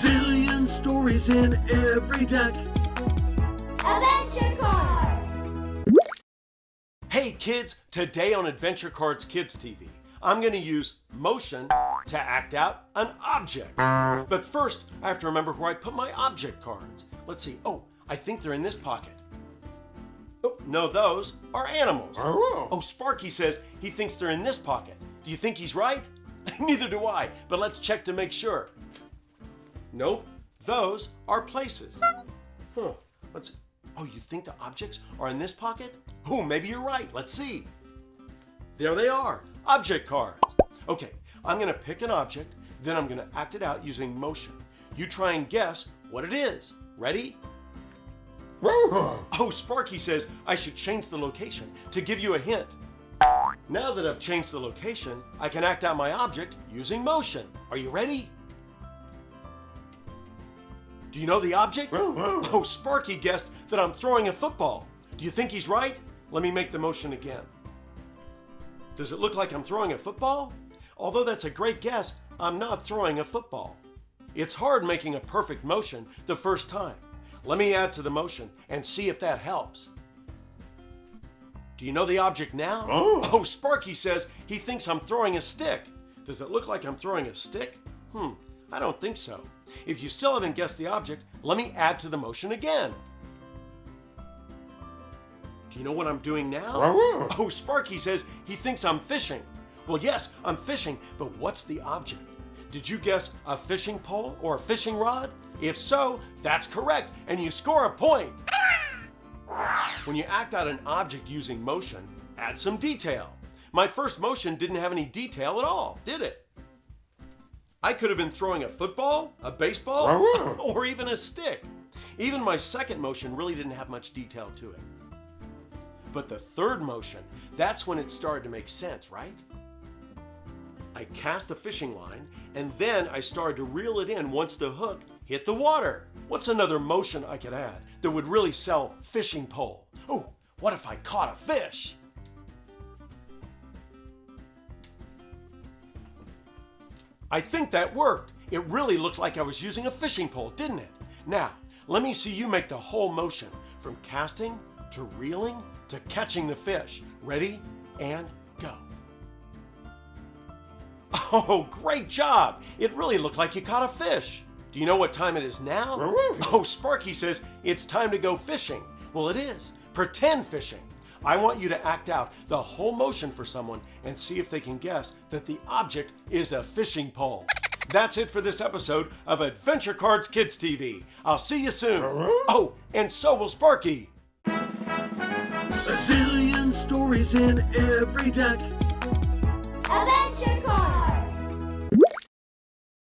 zillion stories in every deck. Adventure Cards! Hey kids, today on Adventure Cards Kids TV, I'm going to use motion to act out an object. But first, I have to remember where I put my object cards. Let's see. Oh, I think they're in this pocket. Oh, no, those are animals. Oh, Sparky says he thinks they're in this pocket. Do you think he's right? Neither do I, but let's check to make sure. Nope, those are places. Let's see. Oh, you think the objects are in this pocket? Oh, maybe you're right. Let's see. There they are, object cards. Okay, I'm gonna pick an object, then I'm gonna act it out using motion. You try and guess what it is. Ready? Oh, Sparky says I should change the location to give you a hint. Now that I've changed the location, I can act out my object using motion. Are you ready? Do you know the object? Oh, Sparky guessed that I'm throwing a football. Do you think he's right? Let me make the motion again. Does it look like I'm throwing a football? Although that's a great guess, I'm not throwing a football. It's hard making a perfect motion the first time. Let me add to the motion and see if that helps. Do you know the object now? Oh, Sparky says he thinks I'm throwing a stick. Does it look like I'm throwing a stick? I don't think so. If you still haven't guessed the object, let me add to the motion again. Do you know what I'm doing now? Oh, Sparky says he thinks I'm fishing. Well, yes, I'm fishing, but what's the object? Did you guess a fishing pole or a fishing rod? If so, that's correct, and you score a point. When you act out an object using motion, add some detail. My first motion didn't have any detail at all, did it? I could have been throwing a football, a baseball, or even a stick. Even my second motion really didn't have much detail to it. But the third motion, that's when it started to make sense, right? I cast the fishing line, and then I started to reel it in once the hook hit the water. What's another motion I could add that would really sell fishing pole? Oh, what if I caught a fish? I think that worked. It really looked like I was using a fishing pole, didn't it? Now, let me see you make the whole motion from casting to reeling to catching the fish. Ready and go. Oh, great job! It really looked like you caught a fish. Do you know what time it is now? Oh, Sparky says it's time to go fishing. Well, it is. Pretend fishing. I want you to act out the whole motion for someone and see if they can guess that the object is a fishing pole. That's it for this episode of Adventure Cards Kids TV. I'll see you soon. Oh, and so will Sparky. A zillion stories in every deck. Adventure